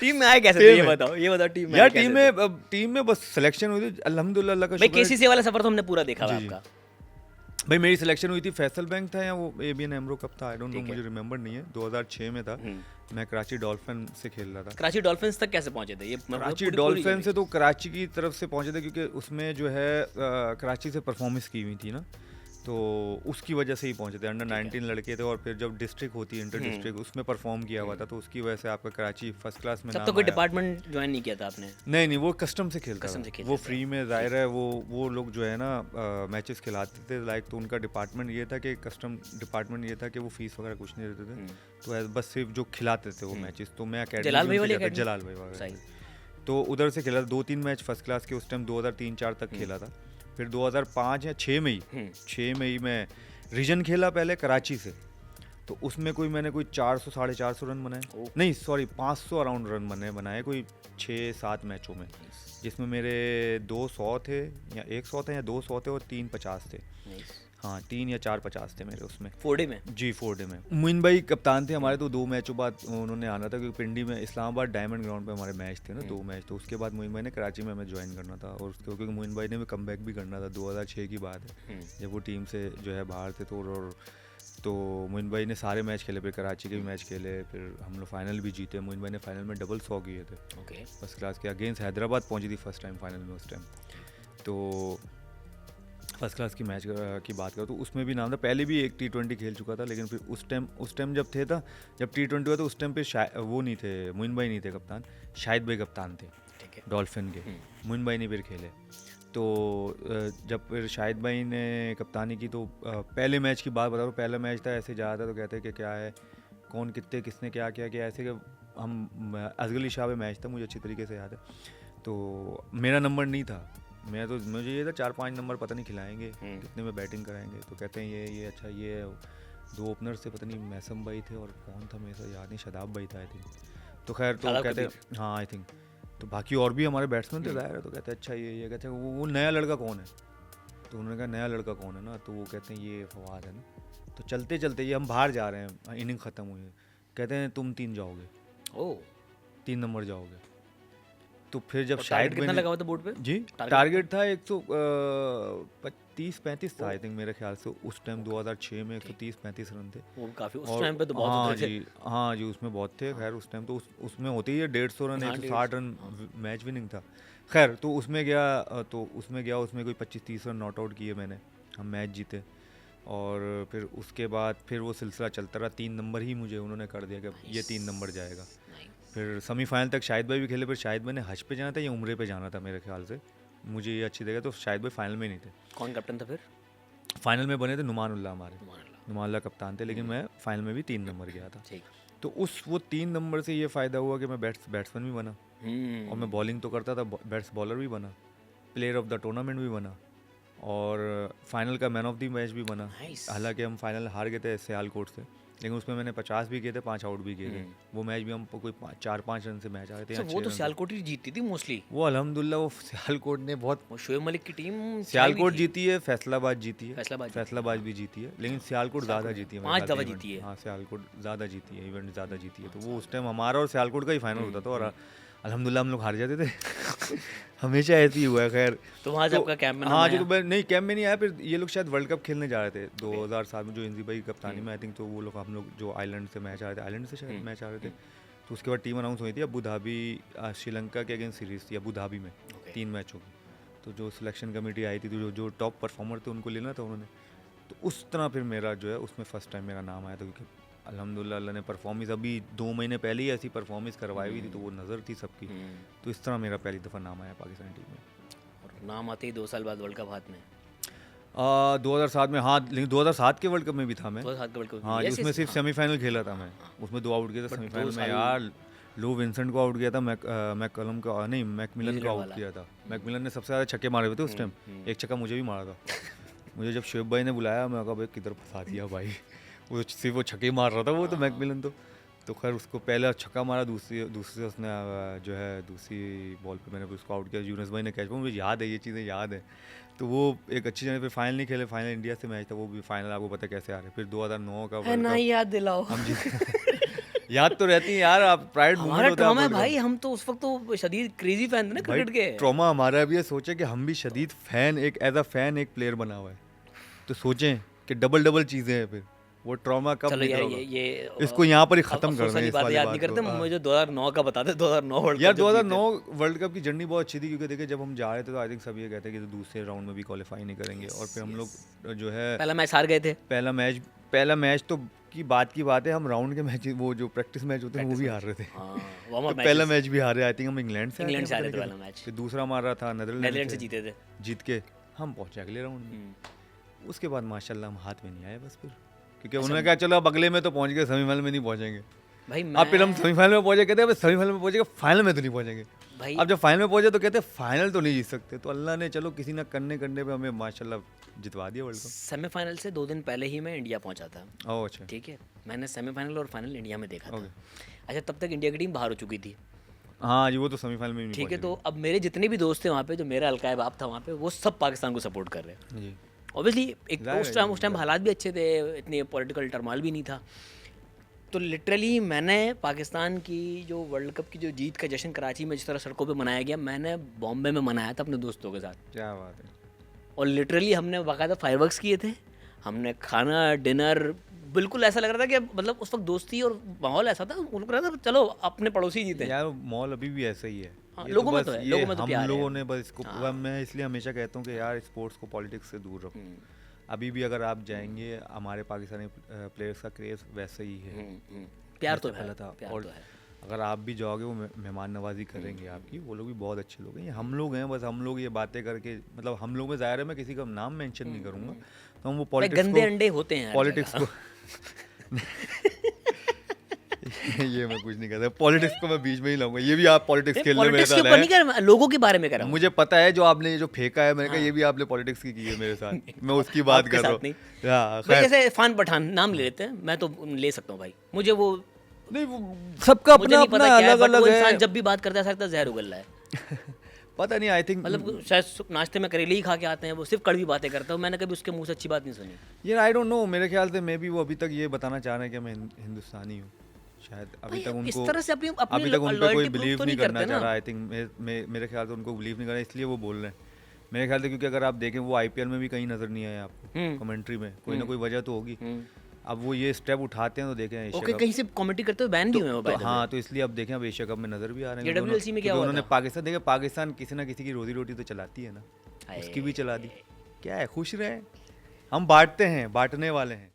Team में आए कैसे थे ये बताओ टीम में यार आए कैसे थे? टीम में बस सिलेक्शन हुई थी अल्हम्दुलिल्लाह, अल्लाह का भाई शुक्र है। केसीसी वाला सफर तो हमने पूरा देखा हुआ जी, जी। आपका। भाई मेरी सिलेक्शन हुई थी फैसल बैंक था या वो एबीएन एमरो कप था, आई डोंट नो, ठीक है। मुझे रिमेंबर नहीं है। 2006 में था, मैं कराची डॉल्फिन से खेल रहा था। कराची डॉल्फिन्स तक कैसे पहुंचे थे ये? कराची डॉल्फिन से तो कराची की तरफ से पहुंचे थे, क्योंकि उसमें जो है कराची से परफॉर्मेंस की हुई थी ना, तो उसकी वजह से ही पहुंचे थे। अंडर 19 लड़के थे, और फिर जब डिस्ट्रिक्ट होती है इंटर डिस्ट्रिक्ट, उसमें परफॉर्म किया हुआ था, तो उसकी वजह से आपका कराची फर्स्ट क्लास में तब नाम तो कोई आया। डिपार्टमेंट ज्वाइन नहीं किया था आपने? नहीं, वो कस्टम से खेलता कस्टम था। से खेलते वो थे। फ्री में, जाहिर है वो लोग जो है ना मैचेस खिलाते थे लाइक, तो उनका डिपार्टमेंट ये था कि कस्टम डिपार्टमेंट ये था कि वो फीस वगैरह कुछ नहीं देते थे, तो बस सिर्फ जो खिलाते थे वो मैचेस। तो मैं अकेडमी जलाल भाई वाली academy? जलाल भाई वगैरह, सही। तो उधर से खेला 2-3 मैच फर्स्ट क्लास के उस टाइम 2003-4 तक खेला था। फिर 2005 या 6 में ही मैं रीजन खेला पहले कराची से, तो उसमें मैंने कोई 400 450 रन बनाए, नहीं सॉरी 500 अराउंड रन बनाए कोई 6-7 मैचों में, जिसमें मेरे 200 थे या 100 थे या 200 थे और 3 50 थे। हाँ 3 या 4 50 थे मेरे उसमें, 4 में। जी 4 में। मोइन भाई कप्तान थे हमारे, तो 2 मैचों बाद उन्होंने आना था, क्योंकि पिंडी में इस्लामाबाद डायमंड ग्राउंड पे हमारे मैच थे ना, 2 मैच। तो उसके बाद मोइन भाई ने कराची में हमें ज्वाइन करना था, और उसके क्योंकि मोइन भाई ने भी कम भी करना था। 2006 की बात है जब वो टीम से जो है बाहर थे, तो मोइन भाई ने सारे मैच खेले, फिर कराची के भी मैच खेले, फिर हम लोग फाइनल भी जीते। मोइन भाई ने फाइनल में डबल 100 किए थे फर्स्ट क्लास के, अगेंस्ट हैदराबाद पहुंची थी फर्स्ट टाइम फाइनल में उस टाइम। तो फर्स्ट क्लास की मैच की बात करो तो उसमें भी नाम था। पहले भी एक T20 खेल चुका था, लेकिन फिर उस टाइम जब T20 हुआ तो उस टाइम पे वो नहीं थे, मोइन भाई नहीं थे कप्तान, शाहिद भाई कप्तान थे डॉल्फिन के। मोइन भाई ने फिर खेले, तो जब फिर शाहिद भाई ने कप्तानी की, तो पहले मैच की बात बता रहा हूँ। पहला मैच था, ऐसे जा रहा था, तो कहते हैं कि क्या है, कौन कितने किसने क्या किया कि ऐसे कि हम असगर अली शाह पे मैच था, मुझे अच्छी तरीके से याद है। तो मेरा नंबर नहीं था, मुझे ये था 4-5 नंबर पता नहीं खिलाएंगे, कितने में बैटिंग कराएंगे। तो कहते हैं ये अच्छा, ये 2 ओपनर से पता नहीं मैसम भाई थे और कौन था मेरे साथ याद नहीं, शदाब भाई था आई थिंक। तो खैर तो कहते हैं हाँ आई थिंक, तो बाकी और भी हमारे बैट्समैन थे जाहिर है। तो कहते हैं अच्छा ये कहते हैं वो नया लड़का कौन है, तो उन्होंने कहा नया लड़का कौन है ना, तो वो कहते हैं ये फवाद है ना। तो चलते चलते ये हम बाहर जा रहे हैं, इनिंग ख़त्म हुई है, कहते हैं तुम 3 जाओगे, 3 नंबर जाओगे। तो फिर जब शायद कितना लगा हुआ था बोर्ड पे? जी टारगेट था 130-35 था आई थिंक मेरे ख्याल से उस टाइम 2006 में 130-35 रन थे। वो काफी उस टाइम पे तो बहुत होते थे। हाँ जी उसमें बहुत थे। खैर उस टाइम तो उसमें होती है 150 रन 160 रन मैच विनिंग था। खैर तो उसमें गया उसमें कोई 25-30 रन नॉट आउट किए मैंने, हम मैच जीते। और फिर उसके बाद फिर वो सिलसिला चलता रहा, 3 नंबर ही मुझे उन्होंने कर दिया कि ये 3 नंबर जाएगा। फिर सेमीफाइनल तक शाहिद भाई भी खेले, फिर शाहिद भाई ने हज पे जाना था या उम्रे पे जाना था मेरे ख्याल से, मुझे ये अच्छी जगह। तो शाहिद भाई फाइनल में नहीं थे। कौन कैप्टन था फिर? फाइनल में बने थे नुमानुल्लाह, हमारे नुमानुल्लाह कप्तान थे, लेकिन मैं फाइनल में भी 3 नंबर गया था। तो वो 3 नंबर से ये फ़ायदा हुआ कि मैं बैट्समैन भी बना, और मैं बॉलिंग तो करता था, बॉलर भी बना, प्लेयर ऑफ द टूर्नामेंट भी बना, और फाइनल का मैन ऑफ द मैच भी बना। हालांकि हम फाइनल हार गए थे सियालकोट से, लेकिन उसमें मैंने 50 भी किए थे, 5 आउट भी किए थे। वो मैच भी हम कोई 4-5 रन से मैच आए थे। वो तो सियालकोट ही जीती थी मोस्टली। वो अल्हम्दुलिल्लाह वो सियालकोट ने बहुत, शोएब मलिक की टीम सियालकोट जीती है, फैसलाबाद जीती है, फैसलाबाद भी जीती है, लेकिन सियालकोट ज़्यादा जीती है, 5 दफ़ा जीती है। हाँ सियालकोट ज़्यादा जीती है, इवेंट ज़्यादा जीती है। तो वो उस टाइम हमारा और सियालकोट का ही फाइनल होता था, और अल्हम्दुलिल्लाह हम लोग हार जाते थे। हमेशा ऐसे ही हुआ है। खैर तो वहाँ जब आपका कैंप में हाँ जो तो नहीं कैंप में नहीं आया, फिर ये लोग शायद वर्ल्ड कप खेलने जा रहे थे 2007 में, जो इंजी भाई कप्तानी में आई थिंक। तो वो लोग हम लोग जो आइलैंड से मैच आ रहे थे, आइलैंड से शायद मैच आ रहे थे, तो उसके बाद टीम अनाउंस हुई थी अबू धाबी, श्रीलंका के अगेंस्ट सीरीज़ थी अबू धाबी में 3 मैचों की। तो जो सिलेक्शन कमेटी आई थी, तो जो टॉप परफॉर्मर थे उनको लेना था उन्होंने। तो उस तरह फिर मेरा जो है उसमें फ़र्स्ट टाइम मेरा नाम आया था, क्योंकि अल्हम्दुलिल्लाह अल्लाह ने परफॉर्मेंस अभी 2 महीने पहले ही ऐसी परफॉर्मेंस करवाई हुई थी, तो वो नज़र थी सबकी। तो इस तरह मेरा पहली दफ़ा नाम आया पाकिस्तान टीम में। और नाम आते ही 2 साल बाद वर्ल्ड कप हाथ में। 2007 में हाँ, लेकिन 2007 के वर्ल्ड कप में भी था मैं। 2007 के वर्ल्ड कप हाँ उसमें सिर्फ सेमीफाइनल खेला था मैं, उसमें 2 आउट किया था सेमीफाइनल में यार। लो विंसेंट को आउट किया था, मैककलम को नहीं, मैकमिलन को आउट किया था। मैकमिलन ने सबसे ज़्यादा छक्के मारे हुए थे उस टाइम, एक छक्का मुझे भी मारा था। मुझे जब शोएब भाई ने बुलाया, मैं कहा भाई किधर फंसा दिया भाई, वो सिर्फ वो छक्के मार रहा था वो तो मैकमिलन तो खैर उसको पहला छक्का मारा, दूसरी से उसने जो है दूसरी बॉल पे मैंने उसको आउट किया, यूनुस भाई ने कैच किया, मुझे याद है ये चीज़ें याद है। तो वो एक अच्छी जगह। फिर फाइनल नहीं खेले, फाइनल इंडिया से मैच था, वो भी फाइनल आपको पता कैसे आ रहे। फिर 2009 का ना याद दिलाओ हम याद तो रहती है यार, आप प्राइड हमारा ट्रॉमा है भाई, हम तो उस वक्त तो शदीद क्रेजी फैन थे ना क्रिकेट के। ट्रॉमा हमारा भी है, सोचे कि हम भी शदीद फैन, एक एज अ फैन एक प्लेयर बना हुआ है, तो सोचें कि डबल डबल चीजें हैं, फिर वो ट्रॉमा कब चलो निकला यार होगा। ये इसको यहाँ पर ही खत्म अफसोस कर दें वाली इस बात वाली याद बात नहीं करते। को। हाँ। मुझे 2009 का बता दे, 2009 वर्ल्ड यार कप जब जीते। 2009 वर्ल्ड कप की जर्नी बहुत अच्छी थी, क्योंकि देखिए जब हम जा रहे थे तो आई थिंक सब ये कहते हैं कि दूसरे राउंड में भी क्वालिफाई नहीं करेंगे, और फिर हम लोग जो है पहला मैच हार गए थे। पहला मैच तो की बात है, हम राउंड के मैच, वो जो प्रैक्टिस मैच होते हैं वो भी हार रहे थे। हाँ, तो वार्म अप पहला मैच भी हारे, आई थिंक हम इंग्लैंड से इंग्लैंड से आए हारे थे थे पहला मैच, फिर दूसरा हमारा था नेदरलैंड से नीदरलैंड जीते थे। जीत के हम पहुंचे अगले राउंड में। उसके बाद माशाल्लाह हम हाथ में नहीं आए बस, फिर क्योंकि उन्होंने कहा चलो अब अगले में तो पहुंच गए, सेमीफाइनल में नहीं पहुंचेंगे। भाई अब फिर हम सेमीफाइनल में पहुंचे, कहते हैं अब सेमीफाइनल में पहुंचेंगे, फाइनल में तो नहीं पहुंचेंगे। भाई अब जब फाइनल में पहुंचे तो कहते हैं फाइनल तो नहीं जीत सकते, तो अल्लाह ने चलो किसी ना करने पे हमें माशाल्लाह जितवा दिया वर्ल्ड कप। सेमीफाइनल से 2 दिन पहले ही मैं इंडिया पहुंचा था। ओह अच्छा। ठीक है, मैंने सेमीफाइनल और फाइनल इंडिया में देखा था। ओके। अच्छा, तब तक इंडिया की टीम बाहर हो चुकी थी। हाँ जी, वो तो सेमीफाइनल में भी नहीं ठीक है, पहुंचे तो अब मेरे जितने भी दोस्त थे वहाँ पे, जो मेरा अलकायब आप था वहाँ पे, वो सब पाकिस्तान को सपोर्ट कर रहे हैं। जी। ऑब्वियसली एक तो जाहिर है, उस टाइम हालात भी अच्छे थे, इतनी पॉलिटिकल टर्माल भी नहीं था। तो लिटरली मैंने पाकिस्तान की जो वर्ल्ड कप की जो जीत का जश्न कराची में जिस तरह सड़कों पे मनाया गया, मैंने बॉम्बे में मनाया था अपने दोस्तों के साथ। क्या बात है। और लिटरली हमने बाकायदा फायरवर्क्स किए थे, हमने खाना डिनर, बिल्कुल ऐसा लग रहा था कि मतलब उस वक्त दोस्ती और माहौल ऐसा था, उनको लग रहा था चलो अपने पड़ोसी जीते। यार मॉल अभी भी ऐसा ही है। हाँ, ये लोगों में बस तो है, ये लोगों में तो हम प्यार है। लोगों ने बस इसको हाँ। मैं इसलिए हमेशा कहता हूँ कि यार स्पोर्ट्स को पॉलिटिक्स से दूर रखो। अभी भी अगर आप जाएंगे, हमारे पाकिस्तानी प्लेयर्स का क्रेज वैसे ही है, प्यार तो जैसे है, पहले था। प्यार और तो है। अगर आप भी जाओगे, वो मेहमान नवाजी करेंगे आपकी, वो लोग भी बहुत अच्छे लोग हैं। ये हम लोग हैं, बस हम लोग ये बातें करके, मतलब हम लोग में ज़ाहिर है मैं किसी का नाम मेंशन नहीं करूँगा, तो हम वो भाई पॉलिटिक्स गंदे को अंडे होते हैं हर पॉलिटिक्स जगह। को ये मैं कुछ नहीं कहता, पॉलिटिक्स को मैं बीच में ही लाऊंगा। ये भी आप पॉलिटिक्स खेलने मेरे पॉलिटिक्स के साथ ऊपर नहीं आए। कर रहा, लोगों के बारे में कर रहा हूँ। मुझे पता है जो आपने ये जो फेंका है, मैंने कहा ये भी आपने पॉलिटिक्स की है मेरे साथ, मैं उसकी बात आपके कर रहा साथ नहीं। हूँ। हाँ, भाई खैर। जैसे इरफान पठान नाम ले लेते हैं, मैं तो ले सकता हूँ भाई, मुझे वो नहीं, वो सबका मुझे अपना नहीं अपना पता क्या है, अलग बट वो अलग इंसान है। जब भी बात करता है लगता है जहर उगल रहा है। पता नहीं, आई थिंक मतलब शायद नाश्ते में करेले ही खा के आते हैं, वो सिर्फ कड़वी बातें करता हूँ, मैंने कभी उसके मुंह से अच्छी बात नहीं सुनी। ये आई डोंट नो, मेरे ख्याल से मे बी वो अभी तक ये बताना चाह रहे हैं कि मैं हिंदुस्तानी हूँ, शायद अभी भाई, तक इस उनको तरह से अपनी अभी तक उन पे कोई loyalty prove बिलीव तो नहीं नहीं करना करते चाह ना। रहा। आई थिंक मेरे ख्याल से उनको बिलीव नहीं करना, इसलिए वो बोल रहे हैं मेरे ख्याल से, क्योंकि अगर आप देखें वो आईपीएल में भी कहीं नजर नहीं आए आपको कमेंट्री में, कोई ना कोई वजह तो होगी। अब वो ये स्टेप उठाते हैं तो देखें एशिया ओके, कप। कहीं से कमेंट्री करते हुए बैन भी हुए हो तो हाँ, तो इसलिए अब देखें अब एशिया कप में नजर भी आ रहे हैं, ये क्योंकि WLC में क्या क्योंकि हुआ उन्होंने था? पाकिस्तान, देखे पाकिस्तान किसी ना किसी की रोजी रोटी तो चलाती है ना, हाय। उसकी भी चला दी। क्या है, खुश रहे, हम बांटते हैं, बांटने वाले हैं।